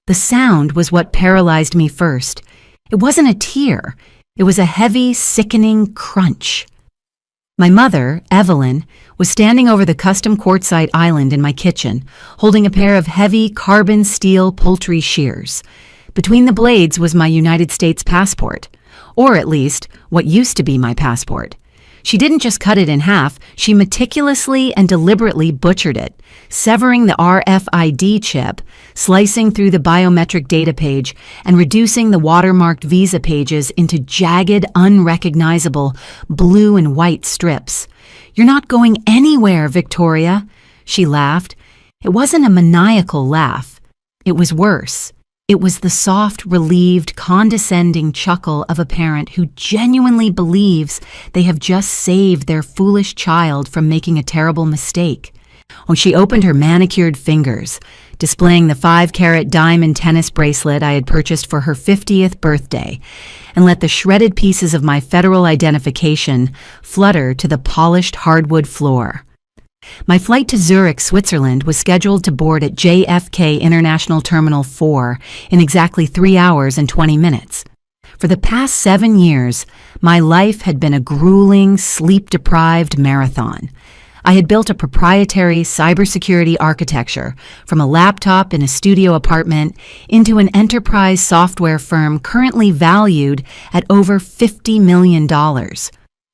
The sound was what paralyzed me first. It wasn't a tear. It was a heavy, sickening crunch. My mother, Evelyn, was standing over the custom quartzite island in my kitchen, holding a pair of heavy carbon steel poultry shears. Between the blades was my United States passport, or at least what used to be my passport. She didn't just cut it in half, she meticulously and deliberately butchered it, severing the RFID chip, slicing through the biometric data page, and reducing the watermarked visa pages into jagged, unrecognizable blue and white strips. "You're not going anywhere, Victoria," she laughed. It wasn't a maniacal laugh. It was worse. It was the soft, relieved, condescending chuckle of a parent who genuinely believes they have just saved their foolish child from making a terrible mistake. When she opened her manicured fingers, displaying the 5-carat diamond tennis bracelet I had purchased for her 50th birthday, and let the shredded pieces of my federal identification flutter to the polished hardwood floor. My flight to Zurich, Switzerland was scheduled to board at JFK International Terminal 4 in exactly 3 hours and 20 minutes. For the past 7 years, my life had been a grueling, sleep-deprived marathon. I had built a proprietary cybersecurity architecture from a laptop in a studio apartment into an enterprise software firm currently valued at over $50 million.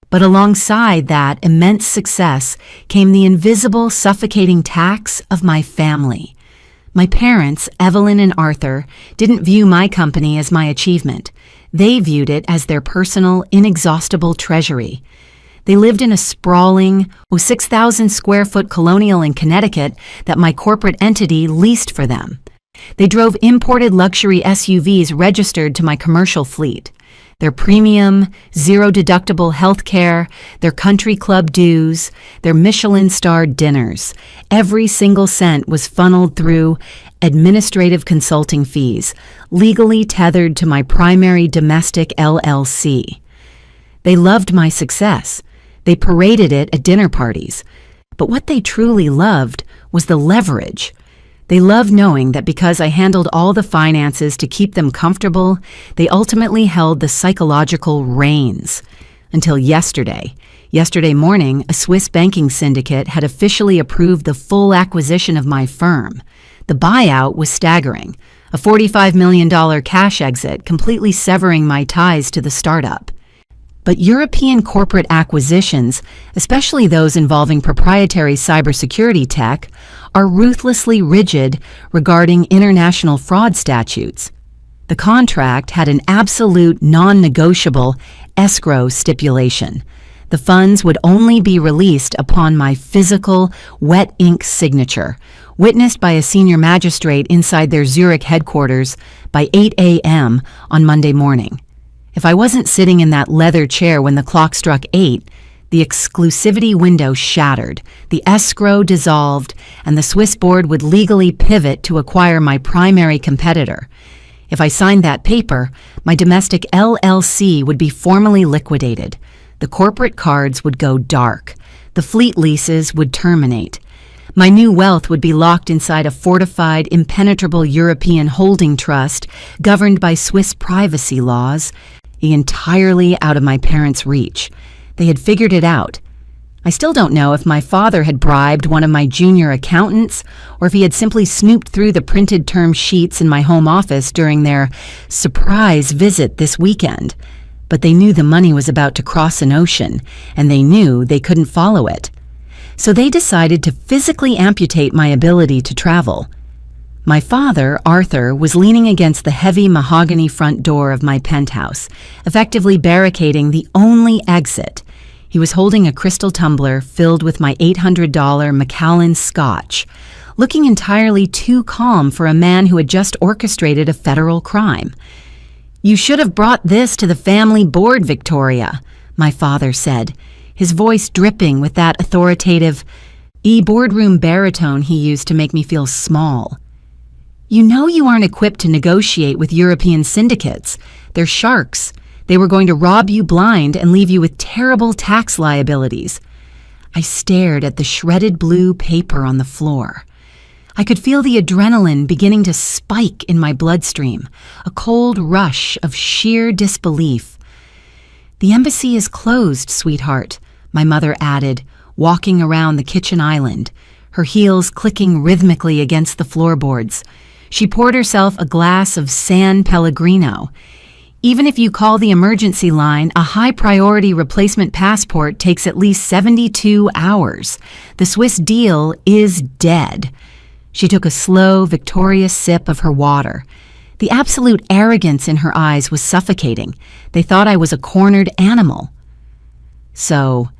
But alongside that immense success came the invisible, suffocating tax of my family. My parents, Evelyn and Arthur, didn't view my company as my achievement. They viewed it as their personal, inexhaustible treasury. They lived in a sprawling, 6,000-square-foot colonial in Connecticut that my corporate entity leased for them. They drove imported luxury SUVs registered to my commercial fleet. Their premium, zero-deductible health care, their country club dues, their Michelin-starred dinners. Every single cent was funneled through administrative consulting fees, legally tethered to my primary domestic LLC. They loved my success. They paraded it at dinner parties. But what they truly loved was the leverage. They loved knowing that because I handled all the finances to keep them comfortable, they ultimately held the psychological reins. Until yesterday. Yesterday morning, a Swiss banking syndicate had officially approved the full acquisition of my firm. The buyout was staggering, a $45 million cash exit completely severing my ties to the startup. But European corporate acquisitions, especially those involving proprietary cybersecurity tech, are ruthlessly rigid regarding international fraud statutes. The contract had an absolute non-negotiable escrow stipulation. The funds would only be released upon my physical, wet ink signature, witnessed by a senior magistrate inside their Zurich headquarters by 8 a.m. on Monday morning. If I wasn't sitting in that leather chair when the clock struck 8, the exclusivity window shattered, the escrow dissolved, and the Swiss board would legally pivot to acquire my primary competitor. If I signed that paper, my domestic LLC would be formally liquidated. The corporate cards would go dark. The fleet leases would terminate. My new wealth would be locked inside a fortified, impenetrable European holding trust governed by Swiss privacy laws, entirely out of my parents' reach. They had figured it out. I still don't know if my father had bribed one of my junior accountants or if he had simply snooped through the printed term sheets in my home office during their surprise visit this weekend. But they knew the money was about to cross an ocean, and they knew they couldn't follow it. So they decided to physically amputate my ability to travel. My father, Arthur, was leaning against the heavy mahogany front door of my penthouse, effectively barricading the only exit. He was holding a crystal tumbler filled with my $800 Macallan Scotch, looking entirely too calm for a man who had just orchestrated a federal crime. "You should have brought this to the family board, Victoria," my father said, his voice dripping with that authoritative boardroom baritone he used to make me feel small. "You know you aren't equipped to negotiate with European syndicates. They're sharks. They were going to rob you blind and leave you with terrible tax liabilities." I stared at the shredded blue paper on the floor. I could feel the adrenaline beginning to spike in my bloodstream, a cold rush of sheer disbelief. "The embassy is closed, sweetheart," my mother added, walking around the kitchen island, her heels clicking rhythmically against the floorboards. She poured herself a glass of San Pellegrino. "Even if you call the emergency line, a high-priority replacement passport takes at least 72 hours. The Swiss deal is dead." She took a slow, victorious sip of her water. The absolute arrogance in her eyes was suffocating. They thought I was a cornered animal. "So,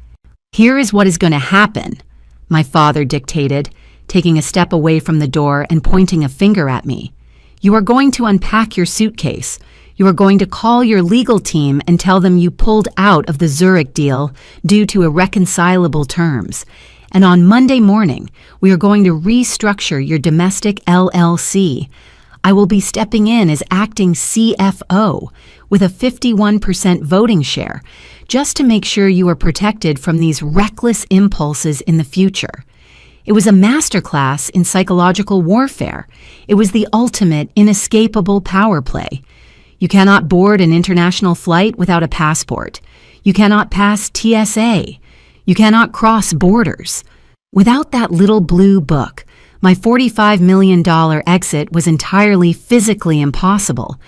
here is what is going to happen," my father dictated, taking a step away from the door and pointing a finger at me. "You are going to unpack your suitcase. You are going to call your legal team and tell them you pulled out of the Zurich deal due to irreconcilable terms. And on Monday morning, we are going to restructure your domestic LLC. I will be stepping in as acting CFO with a 51% voting share, just to make sure you are protected from these reckless impulses in the future." It was a masterclass in psychological warfare. It was the ultimate, inescapable power play. You cannot board an international flight without a passport. You cannot pass TSA. You cannot cross borders. Without that little blue book, my $45 million exit was entirely physically impossible.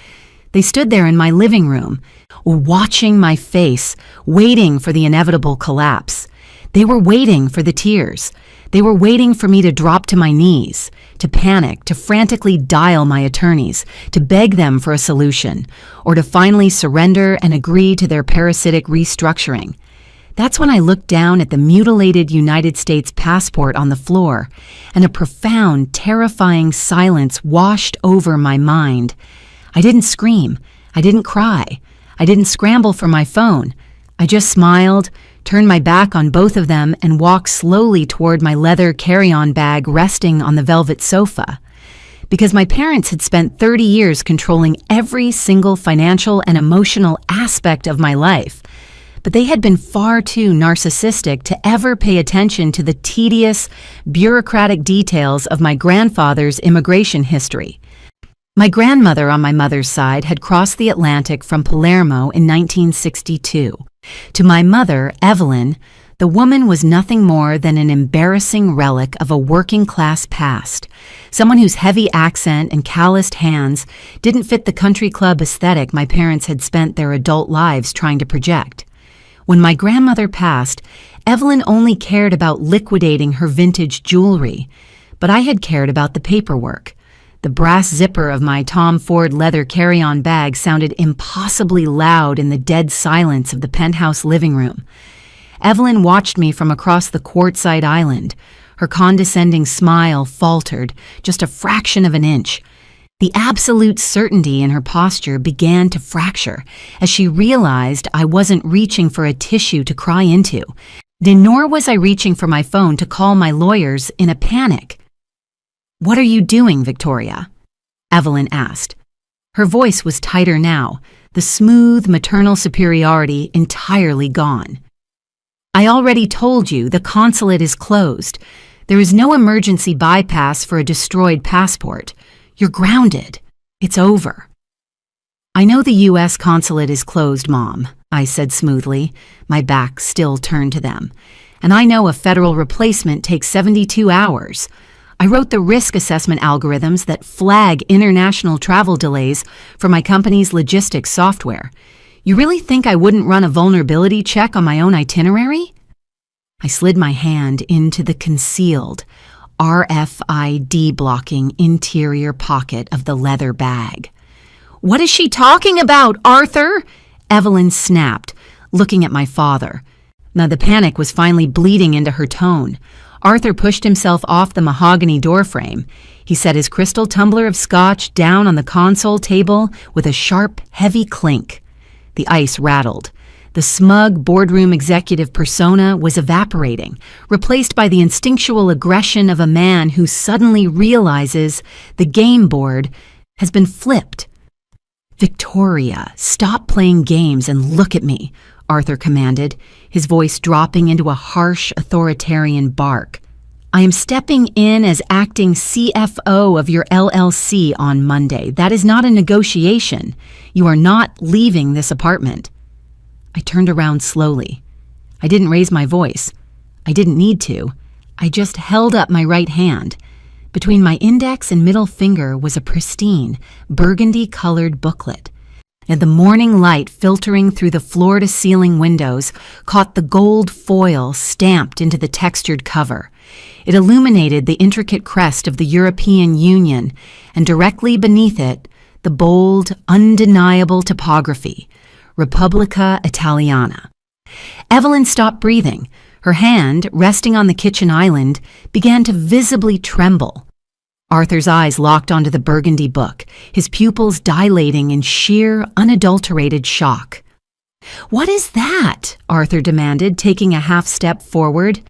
They stood there in my living room, watching my face, waiting for the inevitable collapse. They were waiting for the tears. They were waiting for me to drop to my knees, to panic, to frantically dial my attorneys, to beg them for a solution, or to finally surrender and agree to their parasitic restructuring. That's when I looked down at the mutilated United States passport on the floor, and a profound, terrifying silence washed over my mind. I didn't scream. I didn't cry. I didn't scramble for my phone. I just smiled, turned my back on both of them, and walked slowly toward my leather carry-on bag resting on the velvet sofa. Because my parents had spent 30 years controlling every single financial and emotional aspect of my life, but they had been far too narcissistic to ever pay attention to the tedious, bureaucratic details of my grandfather's immigration history. My grandmother on my mother's side had crossed the Atlantic from Palermo in 1962. To my mother, Evelyn, the woman was nothing more than an embarrassing relic of a working-class past, someone whose heavy accent and calloused hands didn't fit the country club aesthetic my parents had spent their adult lives trying to project. When my grandmother passed, Evelyn only cared about liquidating her vintage jewelry, but I had cared about the paperwork. The brass zipper of my Tom Ford leather carry-on bag sounded impossibly loud in the dead silence of the penthouse living room. Evelyn watched me from across the quartzite island. Her condescending smile faltered just a fraction of an inch. The absolute certainty in her posture began to fracture as she realized I wasn't reaching for a tissue to cry into, nor was I reaching for my phone to call my lawyers in a panic. "What are you doing, Victoria?" Evelyn asked. Her voice was tighter now, the smooth maternal superiority entirely gone. "I already told you the consulate is closed. There is no emergency bypass for a destroyed passport. You're grounded. It's over." "I know the U.S. consulate is closed, Mom," I said smoothly, my back still turned to them. "And I know a federal replacement takes 72 hours. I wrote the risk assessment algorithms that flag international travel delays for my company's logistics software. You really think I wouldn't run a vulnerability check on my own itinerary?" I slid my hand into the concealed, RFID blocking interior pocket of the leather bag. "What is she talking about, Arthur?" Evelyn snapped, looking at my father. Now the panic was finally bleeding into her tone. Arthur pushed himself off the mahogany doorframe. He set his crystal tumbler of scotch down on the console table with a sharp, heavy clink. The ice rattled. The smug boardroom executive persona was evaporating, replaced by the instinctual aggression of a man who suddenly realizes the game board has been flipped. "Victoria, stop playing games and look at me," Arthur commanded, his voice dropping into a harsh, authoritarian bark. I am stepping in as acting CFO of your LLC on Monday. That is not a negotiation. You are not leaving this apartment." I turned around slowly. I didn't raise my voice. I didn't need to. I just held up my right hand. Between my index and middle finger was a pristine, burgundy-colored booklet, and the morning light filtering through the floor-to-ceiling windows caught the gold foil stamped into the textured cover. It illuminated the intricate crest of the European Union, and directly beneath it, the bold, undeniable typography, Repubblica Italiana. Evelyn stopped breathing. Her hand, resting on the kitchen island, began to visibly tremble. Arthur's eyes locked onto the burgundy book, his pupils dilating in sheer, unadulterated shock. "What is that?" Arthur demanded, taking a half step forward.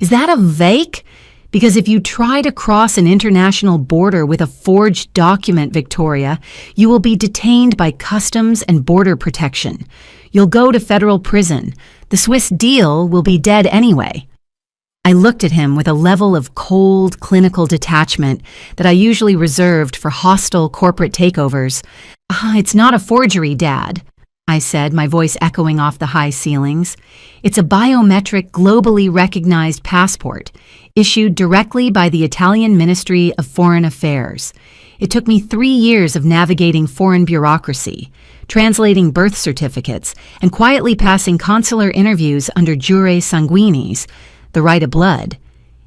"Is that a fake? Because if you try to cross an international border with a forged document, Victoria, you will be detained by Customs and Border Protection. You'll go to federal prison. The Swiss deal will be dead anyway." I looked at him with a level of cold, clinical detachment that I usually reserved for hostile corporate takeovers. "It's not a forgery, Dad," I said, my voice echoing off the high ceilings. "It's a biometric, globally recognized passport, issued directly by the Italian Ministry of Foreign Affairs. It took me 3 years of navigating foreign bureaucracy, translating birth certificates, and quietly passing consular interviews under jure sanguinis, the right of blood.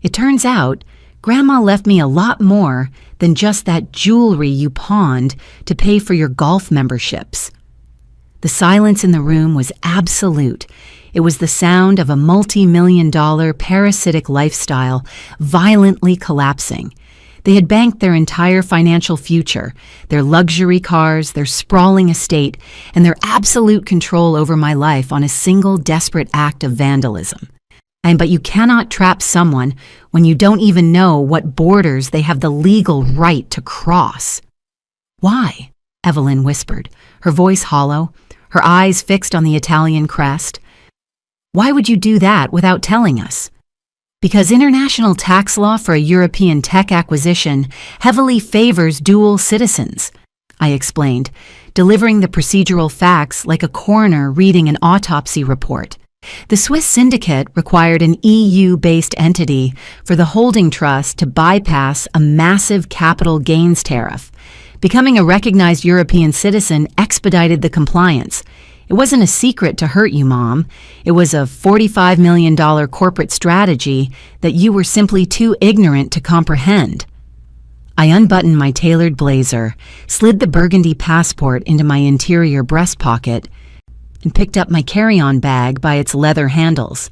It turns out, Grandma left me a lot more than just that jewelry you pawned to pay for your golf memberships." The silence in the room was absolute. It was the sound of a multi-million-dollar parasitic lifestyle violently collapsing. They had banked their entire financial future, their luxury cars, their sprawling estate, and their absolute control over my life on a single desperate act of vandalism. But you cannot trap someone when you don't even know what borders they have the legal right to cross. "Why?" Evelyn whispered, her voice hollow, her eyes fixed on the Italian crest. "Why would you do that without telling us?" "Because international tax law for a European tech acquisition heavily favors dual citizens," I explained, delivering the procedural facts like a coroner reading an autopsy report. The Swiss syndicate required an EU-based entity for the holding trust to bypass a massive capital gains tariff. Becoming a recognized European citizen expedited the compliance. It wasn't a secret to hurt you, Mom. It was a $45 million corporate strategy that you were simply too ignorant to comprehend. I unbuttoned my tailored blazer, slid the burgundy passport into my interior breast pocket, and picked up my carry-on bag by its leather handles.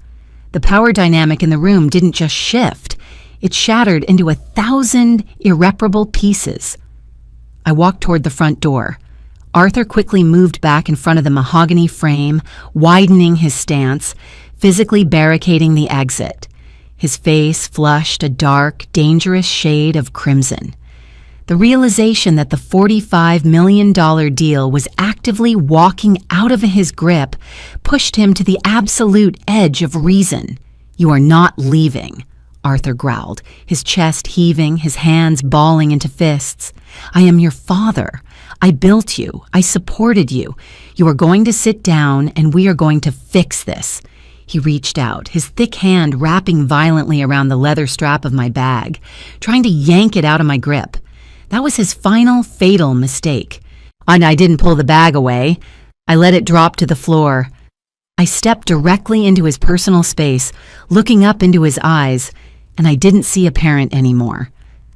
The power dynamic in the room didn't just shift. It shattered into 1,000 irreparable pieces. I walked toward the front door. Arthur quickly moved back in front of the mahogany frame, widening his stance, physically barricading the exit. His face flushed a dark, dangerous shade of crimson. The realization that the $45 million deal was actively walking out of his grip pushed him to the absolute edge of reason. "You are not leaving," Arthur growled, his chest heaving, his hands balling into fists. "I am your father. I built you. I supported you. You are going to sit down and we are going to fix this." He reached out, his thick hand wrapping violently around the leather strap of my bag, trying to yank it out of my grip. That was his final, fatal mistake. And I didn't pull the bag away. I let it drop to the floor. I stepped directly into his personal space, looking up into his eyes, and I didn't see a parent anymore.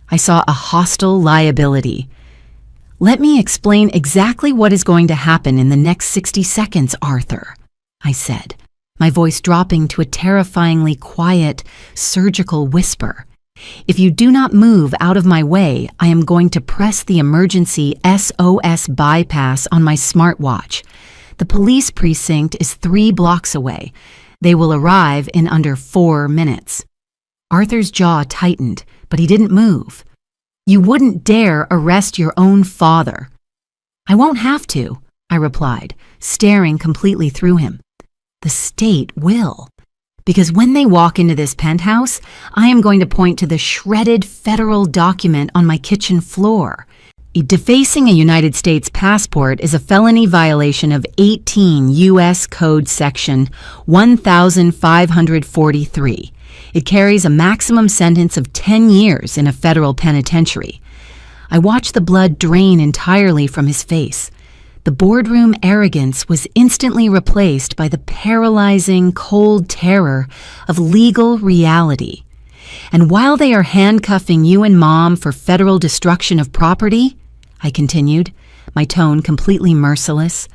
I saw a hostile liability. "Let me explain exactly what is going to happen in the next 60 seconds, Arthur," I said, my voice dropping to a terrifyingly quiet, surgical whisper. "If you do not move out of my way, I am going to press the emergency SOS bypass on my smartwatch. The police precinct is 3 blocks away. They will arrive in under 4 minutes." Arthur's jaw tightened, but he didn't move. "You wouldn't dare arrest your own father." "I won't have to," I replied, staring completely through him. "The state will. because when they walk into this penthouse, I am going to point to the shredded federal document on my kitchen floor. Defacing a United States passport is a felony violation of 18 U.S. Code Section 1543. It carries a maximum sentence of 10 years in a federal penitentiary. I watched the blood drain entirely from his face. The boardroom arrogance was instantly replaced by the paralyzing, cold terror of legal reality. And while they are handcuffing you and Mom for federal destruction of property, I continued, my tone completely merciless,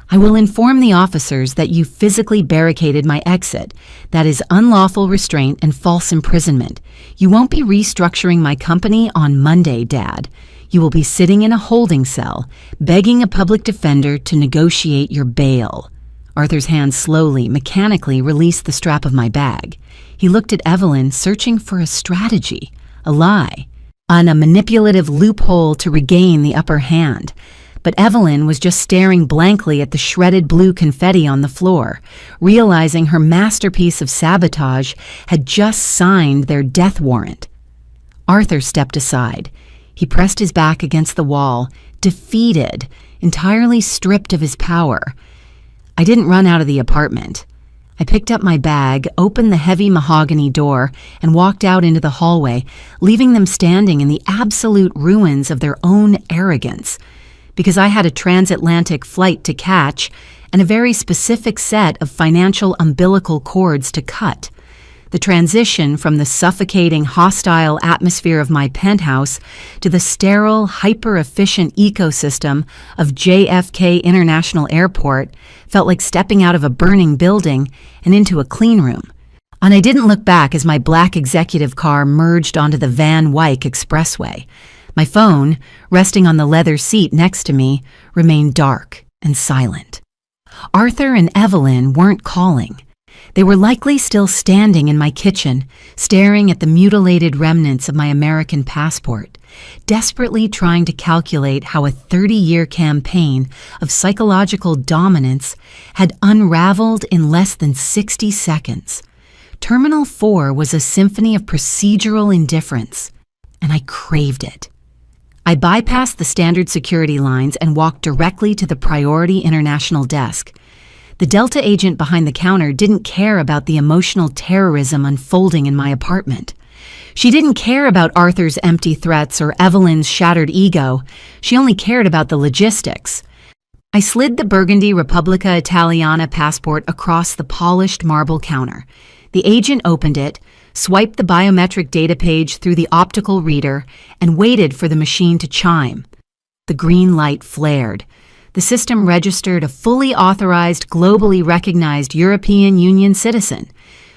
I will inform the officers that you physically barricaded my exit. That is unlawful restraint and false imprisonment. You won't be restructuring my company on Monday, Dad. You will be sitting in a holding cell, begging a public defender to negotiate your bail. Arthur's hand slowly, mechanically released the strap of my bag. He looked at Evelyn, searching for a strategy, a lie, on a manipulative loophole to regain the upper hand. But Evelyn was just staring blankly at the shredded blue confetti on the floor, realizing her masterpiece of sabotage had just signed their death warrant. Arthur stepped aside. He pressed his back against the wall, defeated, entirely stripped of his power. I didn't run out of the apartment. I picked up my bag, opened the heavy mahogany door, and walked out into the hallway, leaving them standing in the absolute ruins of their own arrogance. Because I had a transatlantic flight to catch and a very specific set of financial umbilical cords to cut. The transition from the suffocating, hostile atmosphere of my penthouse to the sterile, hyper-efficient ecosystem of JFK International Airport felt like stepping out of a burning building and into a clean room. And I didn't look back as my black executive car merged onto the Van Wyck Expressway. My phone, resting on the leather seat next to me, remained dark and silent. Arthur and Evelyn weren't calling. They were likely still standing in my kitchen, staring at the mutilated remnants of my American passport, desperately trying to calculate how a 30-year campaign of psychological dominance had unraveled in less than 60 seconds. Terminal 4 was a symphony of procedural indifference, and I craved it. I bypassed the standard security lines and walked directly to the Priority International desk. The Delta agent behind the counter didn't care about the emotional terrorism unfolding in my apartment. She didn't care about Arthur's empty threats or Evelyn's shattered ego. She only cared about the logistics. I slid the Burgundy Repubblica Italiana passport across the polished marble counter. The agent opened it, swiped the biometric data page through the optical reader, and waited for the machine to chime. The green light flared. The system registered a fully authorized, globally recognized European Union citizen.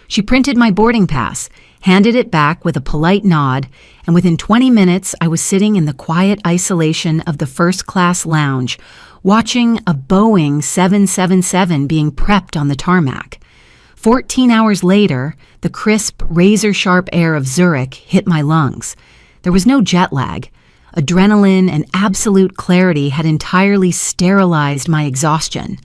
She printed my boarding pass, handed it back with a polite nod, and within 20 minutes I was sitting in the quiet isolation of the first-class lounge, watching a Boeing 777 being prepped on the tarmac. 14 hours later, the crisp, razor-sharp air of Zurich hit my lungs. There was no jet lag. Adrenaline and absolute clarity had entirely sterilized my exhaustion.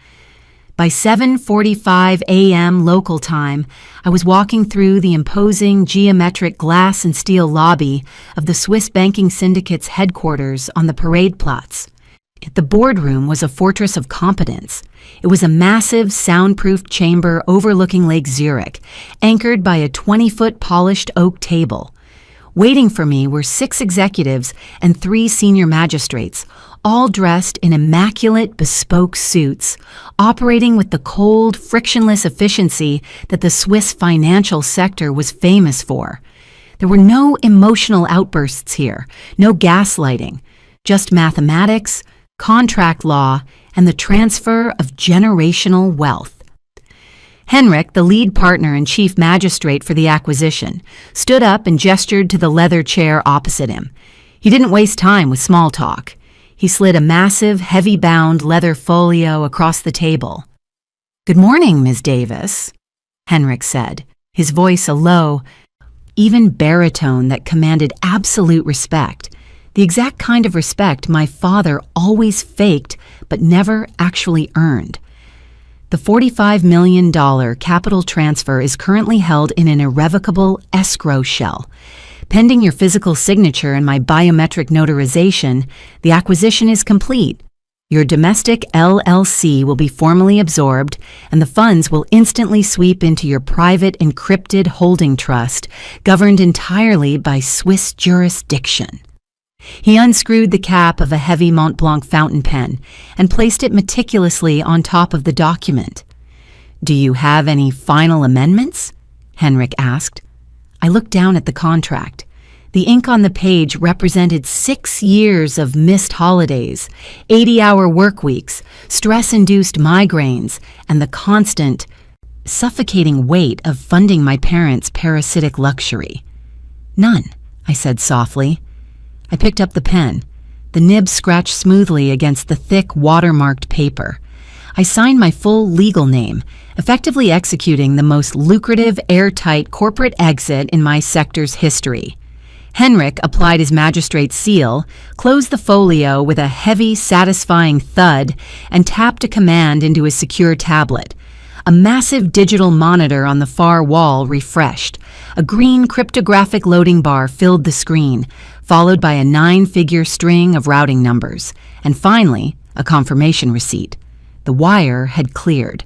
By 7:45 a.m. local time, I was walking through the imposing geometric glass and steel lobby of the Swiss Banking Syndicate's headquarters on the Parade Platz. The boardroom was a fortress of competence. It was a massive, soundproof chamber overlooking Lake Zurich, anchored by a 20-foot polished oak table. Waiting for me were 6 executives and 3 senior magistrates, all dressed in immaculate, bespoke suits, operating with the cold, frictionless efficiency that the Swiss financial sector was famous for. There were no emotional outbursts here, no gaslighting, just mathematics, contract law, and the transfer of generational wealth. Henrik, the lead partner and chief magistrate for the acquisition, stood up and gestured to the leather chair opposite him. He didn't waste time with small talk. He slid a massive, heavy-bound leather folio across the table. "Good morning, Ms. Davis," Henrik said, his voice a low, even baritone that commanded absolute respect, the exact kind of respect my father always faked but never actually earned. The $45 million capital transfer is currently held in an irrevocable escrow shell. Pending your physical signature and my biometric notarization, the acquisition is complete. Your domestic LLC will be formally absorbed, and the funds will instantly sweep into your private encrypted holding trust, governed entirely by Swiss jurisdiction. He unscrewed the cap of a heavy Montblanc fountain pen and placed it meticulously on top of the document. "Do you have any final amendments?" Henrik asked. I looked down at the contract. The ink on the page represented 6 years of missed holidays, 80-hour work weeks, stress-induced migraines, and the constant, suffocating weight of funding my parents' parasitic luxury. "None," I said softly. I picked up the pen. The nib scratched smoothly against the thick, watermarked paper. I signed my full legal name, effectively executing the most lucrative, airtight corporate exit in my sector's history. Henrik applied his magistrate's seal, closed the folio with a heavy, satisfying thud, and tapped a command into his secure tablet. A massive digital monitor on the far wall refreshed. A green cryptographic loading bar filled the screen, followed by a 9-figure string of routing numbers, and finally, a confirmation receipt. The wire had cleared.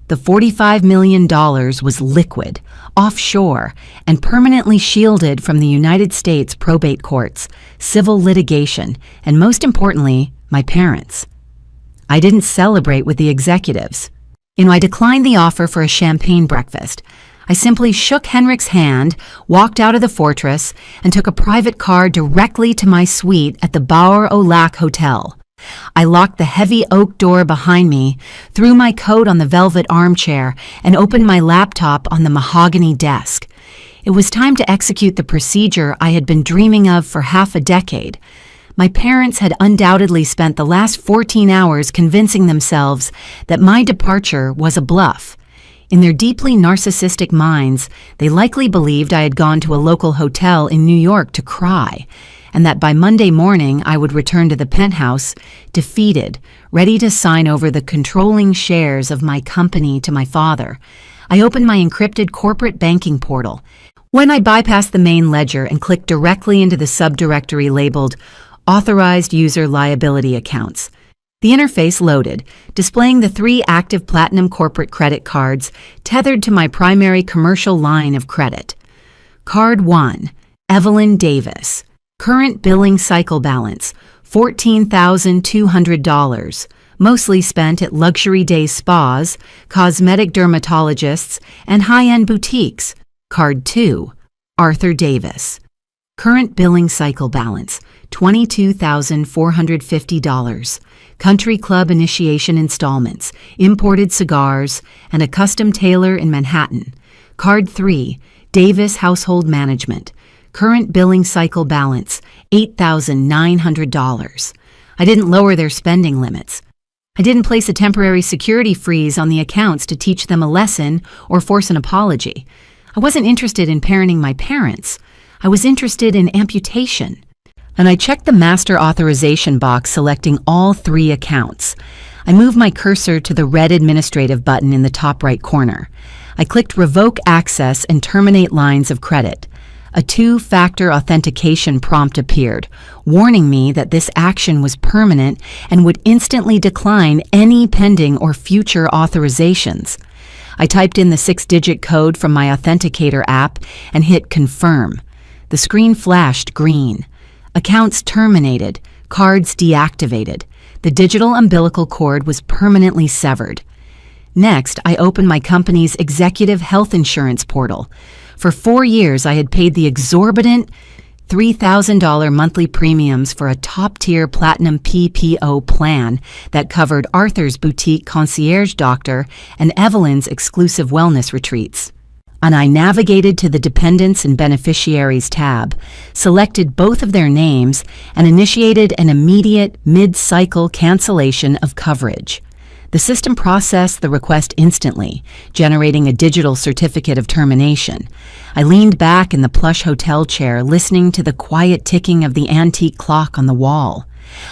The $45 million was liquid, offshore, and permanently shielded from the United States probate courts, civil litigation, and most importantly, my parents. I didn't celebrate with the executives. I declined the offer for a champagne breakfast. I simply shook Henrik's hand, walked out of the fortress, and took a private car directly to my suite at the Bauer au Lac Hotel. I locked the heavy oak door behind me, threw my coat on the velvet armchair, and opened my laptop on the mahogany desk. It was time to execute the procedure I had been dreaming of for half a decade. My parents had undoubtedly spent the last 14 hours convincing themselves that my departure was a bluff. In their deeply narcissistic minds, they likely believed I had gone to a local hotel in New York to cry, and that by Monday morning I would return to the penthouse, defeated, ready to sign over the controlling shares of my company to my father. I opened my encrypted corporate banking portal. When I bypassed the main ledger and clicked directly into the subdirectory labeled Authorized User Liability Accounts, the interface loaded, displaying the 3 active Platinum corporate credit cards tethered to my primary commercial line of credit. Card 1, Evelyn Davis. Current billing cycle balance, $14,200, mostly spent at luxury day spas, cosmetic dermatologists, and high-end boutiques. Card 2, Arthur Davis. Current billing cycle balance, $22,450. Country club initiation installments, imported cigars, and a custom tailor in Manhattan. Card 3, Davis Household Management. Current billing cycle balance, $8,900. I didn't lower their spending limits. I didn't place a temporary security freeze on the accounts to teach them a lesson or force an apology. I wasn't interested in parenting my parents. I was interested in amputation. And I checked the master authorization box selecting all 3 accounts. I moved my cursor to the red administrative button in the top right corner. I clicked revoke access and terminate lines of credit. A 2-factor authentication prompt appeared, warning me that this action was permanent and would instantly decline any pending or future authorizations. I typed in the 6-digit code from my authenticator app and hit confirm. The screen flashed green. Accounts terminated, cards deactivated. The digital umbilical cord was permanently severed. Next, I opened my company's executive health insurance portal. For 4 years, I had paid the exorbitant $3,000 monthly premiums for a top-tier Platinum PPO plan that covered Arthur's boutique concierge doctor and Evelyn's exclusive wellness retreats. And I navigated to the Dependents and Beneficiaries tab, selected both of their names, and initiated an immediate mid-cycle cancellation of coverage. The system processed the request instantly, generating a digital certificate of termination. I leaned back in the plush hotel chair, listening to the quiet ticking of the antique clock on the wall.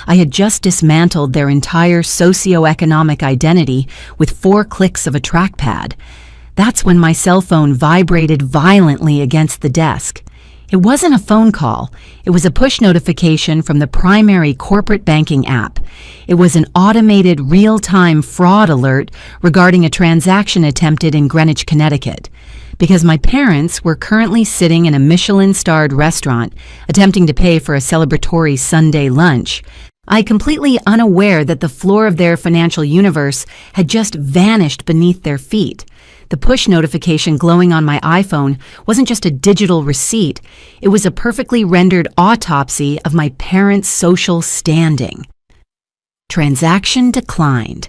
I had just dismantled their entire socioeconomic identity with 4 clicks of a trackpad. That's when my cell phone vibrated violently against the desk. It wasn't a phone call. It was a push notification from the primary corporate banking app. It was an automated real-time fraud alert regarding a transaction attempted in Greenwich, Connecticut. Because my parents were currently sitting in a Michelin-starred restaurant attempting to pay for a celebratory Sunday lunch, I completely unaware that the floor of their financial universe had just vanished beneath their feet. The push notification glowing on my iPhone wasn't just a digital receipt, it was a perfectly rendered autopsy of my parents' social standing. Transaction declined.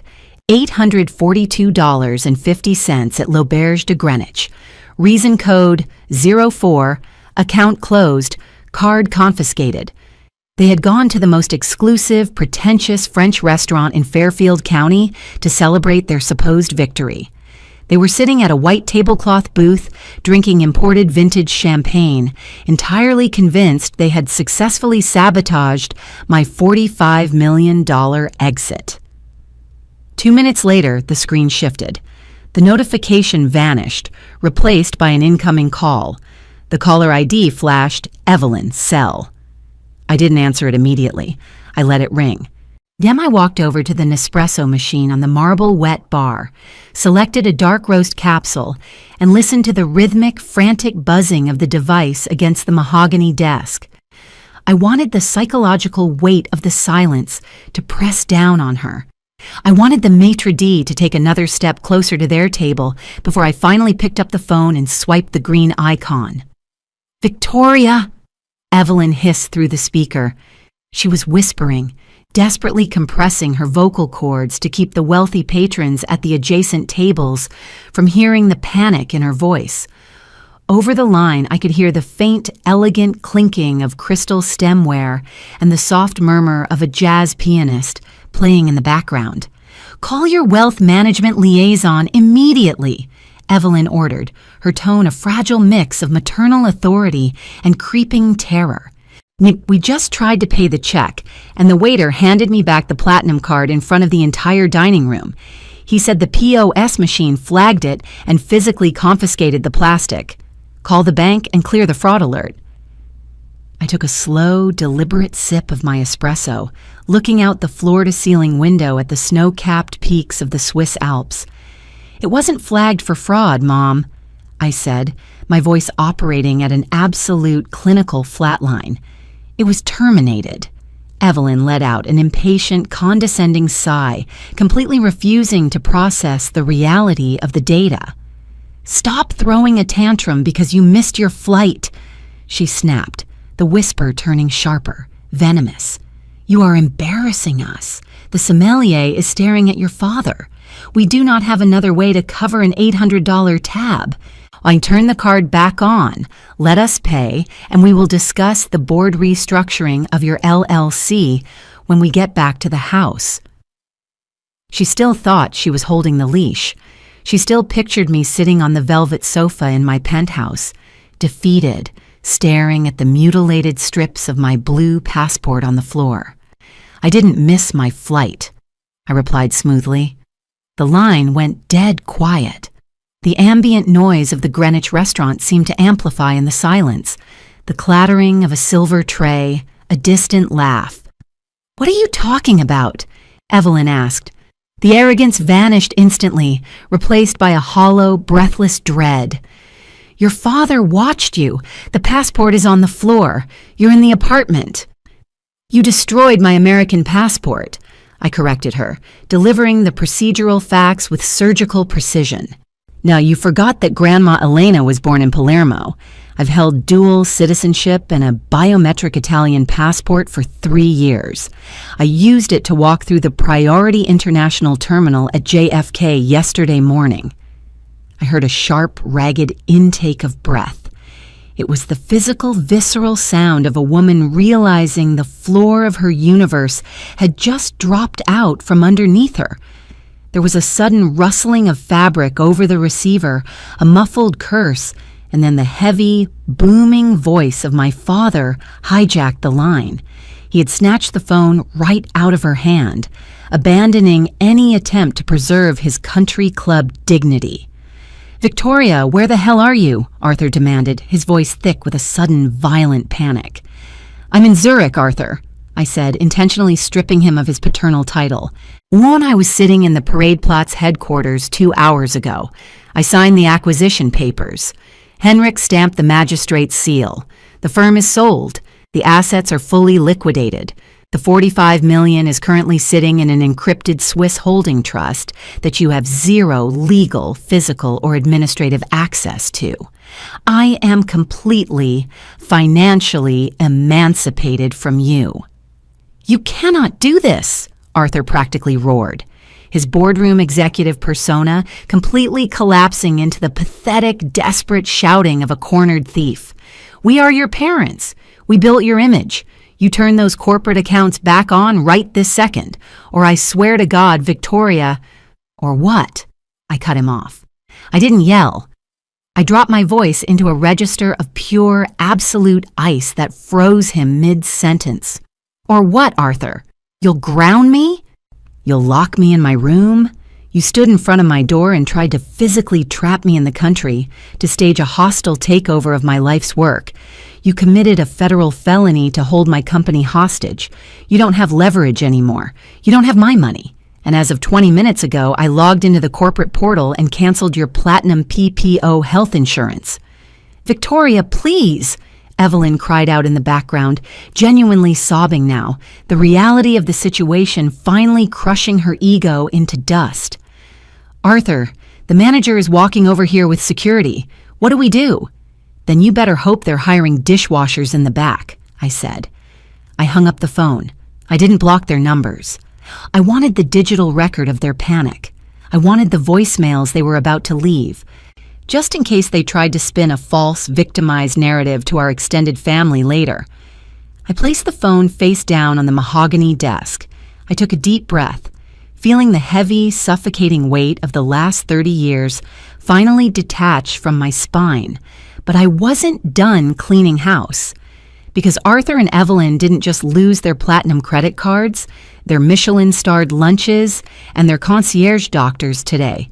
$842.50 at L'Auberge de Greenwich. Reason code 04, account closed, card confiscated. They had gone to the most exclusive, pretentious French restaurant in Fairfield County to celebrate their supposed victory. They were sitting at a white tablecloth booth, drinking imported vintage champagne, entirely convinced they had successfully sabotaged my $45 million exit. 2 minutes later, the screen shifted. The notification vanished, replaced by an incoming call. The caller ID flashed, Evelyn, cell. I didn't answer it immediately. I let it ring. Then I walked over to the Nespresso machine on the marble wet bar, selected a dark roast capsule, and listened to the rhythmic, frantic buzzing of the device against the mahogany desk. I wanted the psychological weight of the silence to press down on her. I wanted the maitre d' to take another step closer to their table before I finally picked up the phone and swiped the green icon. "Victoria!" Evelyn hissed through the speaker. She was whispering, desperately compressing her vocal cords to keep the wealthy patrons at the adjacent tables from hearing the panic in her voice. Over the line, I could hear the faint, elegant clinking of crystal stemware and the soft murmur of a jazz pianist playing in the background. "Call your wealth management liaison immediately," Evelyn ordered, her tone a fragile mix of maternal authority and creeping terror. We just tried to pay the check, and the waiter handed me back the platinum card in front of the entire dining room. He said the POS machine flagged it and physically confiscated the plastic. "Call the bank and clear the fraud alert." I took a slow, deliberate sip of my espresso, looking out the floor-to-ceiling window at the snow-capped peaks of the Swiss Alps. "It wasn't flagged for fraud, Mom," I said, my voice operating at an absolute clinical flatline. "It was terminated." Evelyn let out an impatient, condescending sigh, completely refusing to process the reality of the data. "Stop throwing a tantrum because you missed your flight," she snapped, the whisper turning sharper, venomous. "You are embarrassing us. The sommelier is staring at your father. We do not have another way to cover an $800 tab. I turn the card back on, let us pay, and we will discuss the board restructuring of your LLC when we get back to the house." She still thought she was holding the leash. She still pictured me sitting on the velvet sofa in my penthouse, defeated, staring at the mutilated strips of my blue passport on the floor. "I didn't miss my flight," I replied smoothly. The line went dead quiet. The ambient noise of the Greenwich restaurant seemed to amplify in the silence, the clattering of a silver tray, a distant laugh. "What are you talking about?" Evelyn asked. The arrogance vanished instantly, replaced by a hollow, breathless dread. "Your father watched you. The passport is on the floor. You're in the apartment." "You destroyed my American passport," I corrected her, delivering the procedural facts with surgical precision. "Now, you forgot that Grandma Elena was born in Palermo. I've held dual citizenship and a biometric Italian passport for 3 years. I used it to walk through the Priority International Terminal at JFK yesterday morning." I heard a sharp, ragged intake of breath. It was the physical, visceral sound of a woman realizing the floor of her universe had just dropped out from underneath her. There was a sudden rustling of fabric over the receiver, a muffled curse, and then the heavy, booming voice of my father hijacked the line. He had snatched the phone right out of her hand, abandoning any attempt to preserve his country club dignity. "Victoria, where the hell are you?" Arthur demanded, his voice thick with a sudden, violent panic. "I'm in Zurich, Arthur," I said, intentionally stripping him of his paternal title. "I was sitting in the Paradeplatz headquarters 2 hours ago. I signed the acquisition papers. Henrik stamped the magistrate's seal. The firm is sold. The assets are fully liquidated. The $45 million is currently sitting in an encrypted Swiss holding trust that you have zero legal, physical, or administrative access to. I am completely, financially emancipated from you." "You cannot do this," Arthur practically roared, his boardroom executive persona completely collapsing into the pathetic, desperate shouting of a cornered thief. "We are your parents. We built your image. You turn those corporate accounts back on right this second, or I swear to God, Victoria—" "Or what?" I cut him off. I didn't yell. I dropped my voice into a register of pure, absolute ice that froze him mid-sentence. "Or what, Arthur? You'll ground me? You'll lock me in my room? You stood in front of my door and tried to physically trap me in the country, to stage a hostile takeover of my life's work. You committed a federal felony to hold my company hostage. You don't have leverage anymore. You don't have my money. And as of 20 minutes ago, I logged into the corporate portal and canceled your Platinum PPO health insurance." "Victoria, please!" Evelyn cried out in the background, genuinely sobbing now, the reality of the situation finally crushing her ego into dust. "Arthur, the manager is walking over here with security. What do we do?" "Then you better hope they're hiring dishwashers in the back," I said. I hung up the phone. I didn't block their numbers. I wanted the digital record of their panic. I wanted the voicemails they were about to leave, just in case they tried to spin a false, victimized narrative to our extended family later. I placed the phone face down on the mahogany desk. I took a deep breath, feeling the heavy, suffocating weight of the last 30 years finally detach from my spine. But I wasn't done cleaning house. Because Arthur and Evelyn didn't just lose their platinum credit cards, their Michelin-starred lunches, and their concierge doctors today.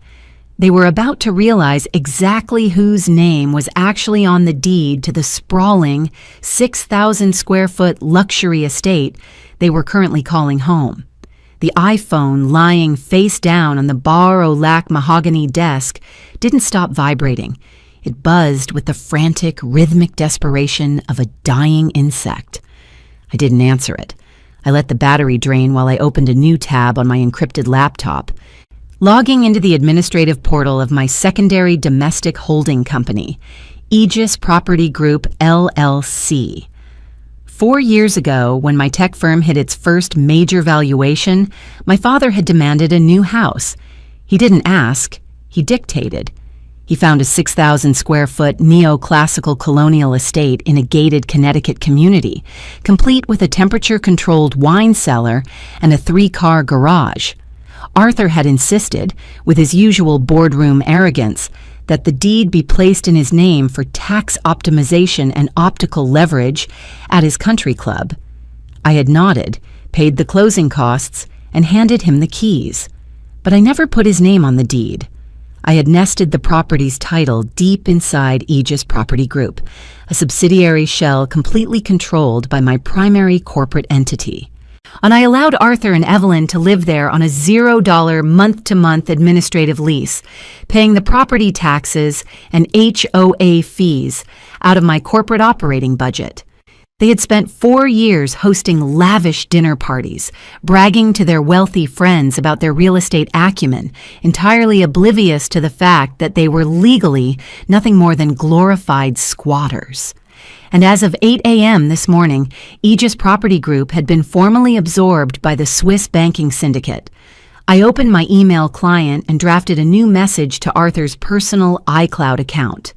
They were about to realize exactly whose name was actually on the deed to the sprawling 6,000-square-foot luxury estate they were currently calling home. The iPhone lying face down on the Bar au Lac mahogany desk didn't stop vibrating. It buzzed with the frantic, rhythmic desperation of a dying insect. I didn't answer it. I let the battery drain while I opened a new tab on my encrypted laptop, logging into the administrative portal of my secondary domestic holding company, Aegis Property Group, LLC. 4 years ago, when my tech firm hit its first major valuation, my father had demanded a new house. He didn't ask, he dictated. He found a 6,000-square-foot neoclassical colonial estate in a gated Connecticut community, complete with a temperature-controlled wine cellar and a 3-car garage. Arthur had insisted, with his usual boardroom arrogance, that the deed be placed in his name for tax optimization and optical leverage at his country club. I had nodded, paid the closing costs, and handed him the keys. But I never put his name on the deed. I had nested the property's title deep inside Aegis Property Group, a subsidiary shell completely controlled by my primary corporate entity. And I allowed Arthur and Evelyn to live there on a $0 month-to-month administrative lease, paying the property taxes and HOA fees out of my corporate operating budget. They had spent 4 years hosting lavish dinner parties, bragging to their wealthy friends about their real estate acumen, entirely oblivious to the fact that they were legally nothing more than glorified squatters. And as of 8 a.m. this morning, Aegis Property Group had been formally absorbed by the Swiss banking syndicate. I opened my email client and drafted a new message to Arthur's personal iCloud account.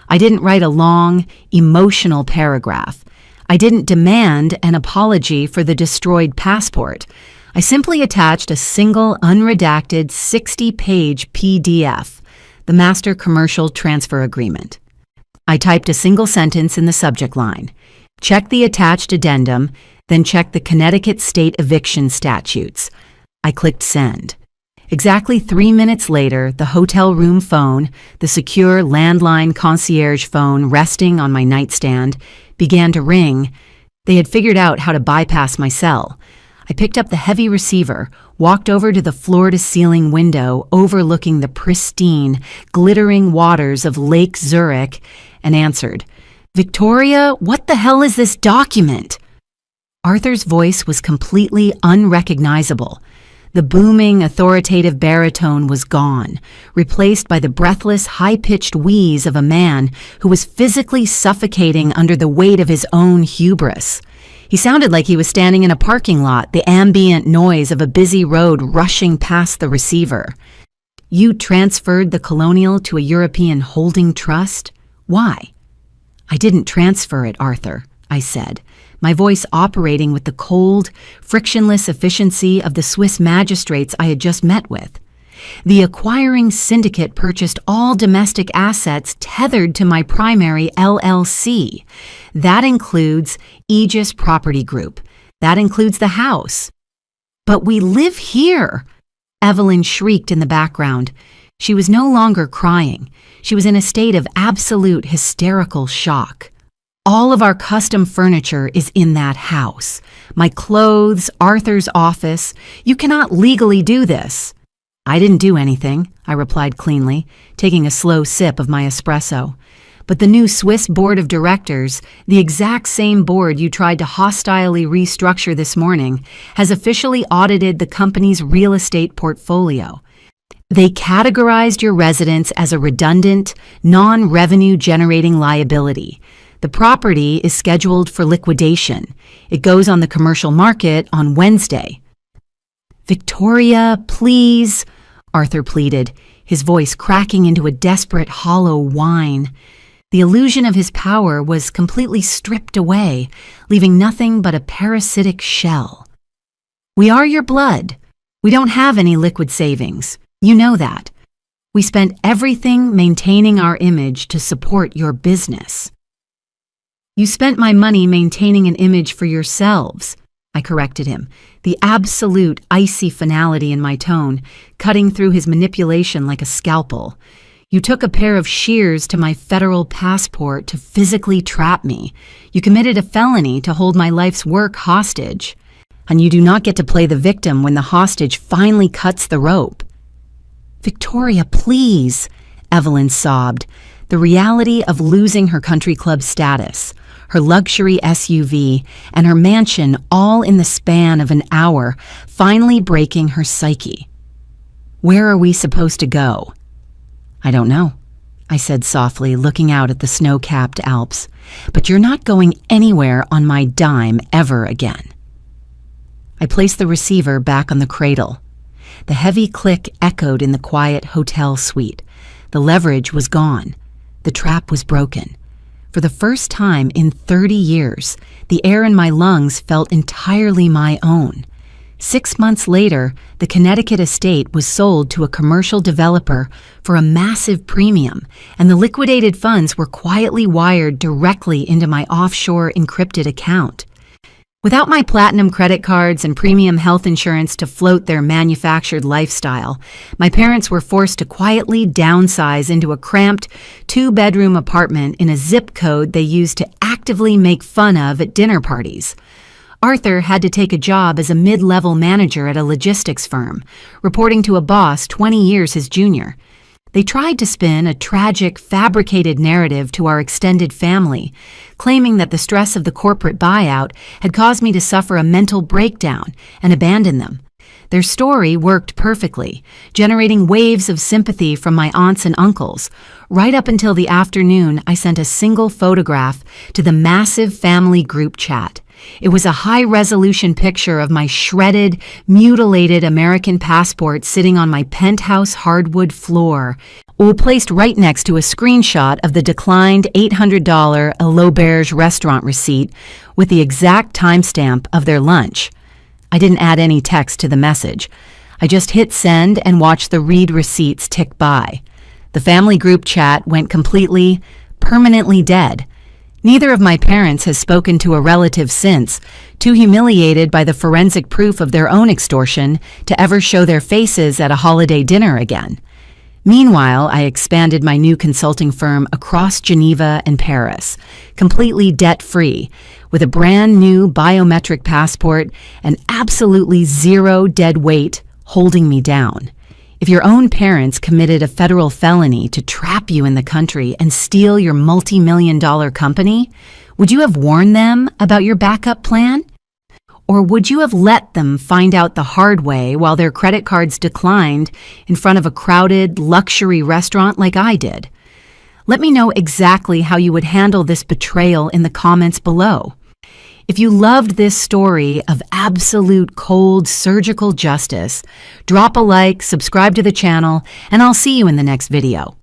I didn't write a long, emotional paragraph. I didn't demand an apology for the destroyed passport. I I simply attached a single unredacted 60-page PDF, the Master Commercial Transfer Agreement. I typed a single sentence in the subject line, checked the attached addendum, then checked the Connecticut State Eviction Statutes. I clicked send. Exactly 3 minutes later, the hotel room phone, the secure landline concierge phone resting on my nightstand, began to ring. They had figured out how to bypass my cell. I picked up the heavy receiver, walked over to the floor-to-ceiling window overlooking the pristine, glittering waters of Lake Zurich, and answered, "Victoria, what the hell is this document?" Arthur's voice was completely unrecognizable. The booming, authoritative baritone was gone, replaced by the breathless, high-pitched wheeze of a man who was physically suffocating under the weight of his own hubris. He sounded like he was standing in a parking lot, the ambient noise of a busy road rushing past the receiver. "You transferred the Colonial to a European holding trust? Why?" "I didn't transfer it, Arthur," I said, my voice operating with the cold, frictionless efficiency of the Swiss magistrates I had just met with. "The acquiring syndicate purchased all domestic assets tethered to my primary LLC. That includes Aegis Property Group. That includes the house." "But we live here!" Evelyn shrieked in the background. She was no longer crying. She was in a state of absolute hysterical shock. "All of our custom furniture is in that house. My clothes, Arthur's office. You cannot legally do this." "I didn't do anything," I replied cleanly, taking a slow sip of my espresso. "But the new Swiss board of directors, the exact same board you tried to hostilely restructure this morning, has officially audited the company's real estate portfolio. They categorized your residence as a redundant, non-revenue generating liability. The property is scheduled for liquidation. It goes on the commercial market on Wednesday." "Victoria, please," Arthur pleaded, his voice cracking into a desperate hollow whine. The illusion of his power was completely stripped away, leaving nothing but a parasitic shell. "We are your blood. We don't have any liquid savings. You know that. We spent everything maintaining our image to support your business." "You spent my money maintaining an image for yourselves," I corrected him, the absolute icy finality in my tone, cutting through his manipulation like a scalpel. "You took a pair of shears to my federal passport to physically trap me. You committed a felony to hold my life's work hostage. And you do not get to play the victim when the hostage finally cuts the rope." "Victoria, please," Evelyn sobbed, the reality of losing her country club status, her luxury SUV, and her mansion all in the span of an hour, finally breaking her psyche. "Where are we supposed to go?" "I don't know," I said softly, looking out at the snow-capped Alps. "But you're not going anywhere on my dime ever again." I placed the receiver back on the cradle. The heavy click echoed in the quiet hotel suite. The leverage was gone. The trap was broken. For the first time in 30 years, the air in my lungs felt entirely my own. 6 months later, the Connecticut estate was sold to a commercial developer for a massive premium, and the liquidated funds were quietly wired directly into my offshore encrypted account. Without my platinum credit cards and premium health insurance to float their manufactured lifestyle, my parents were forced to quietly downsize into a cramped 2-bedroom apartment in a zip code they used to actively make fun of at dinner parties. Arthur had to take a job as a mid-level manager at a logistics firm, reporting to a boss 20 years his junior. They tried to spin a tragic, fabricated narrative to our extended family, claiming that the stress of the corporate buyout had caused me to suffer a mental breakdown and abandon them. Their story worked perfectly, generating waves of sympathy from my aunts and uncles, right up until the afternoon I sent a single photograph to the massive family group chat. It was a high-resolution picture of my shredded, mutilated American passport sitting on my penthouse hardwood floor, all placed right next to a screenshot of the declined $800 L'Auberge restaurant receipt with the exact timestamp of their lunch. I didn't add any text to the message. I just hit send and watched the read receipts tick by. The family group chat went completely, permanently dead. Neither of my parents has spoken to a relative since, too humiliated by the forensic proof of their own extortion to ever show their faces at a holiday dinner again. Meanwhile, I expanded my new consulting firm across Geneva and Paris, completely debt-free, with a brand new biometric passport and absolutely zero dead weight holding me down. If your own parents committed a federal felony to trap you in the country and steal your multi-million-dollar company, would you have warned them about your backup plan? Or would you have let them find out the hard way while their credit cards declined in front of a crowded luxury restaurant like I did? Let me know exactly how you would handle this betrayal in the comments below. If you loved this story of absolute cold surgical justice, drop a like, subscribe to the channel, and I'll see you in the next video.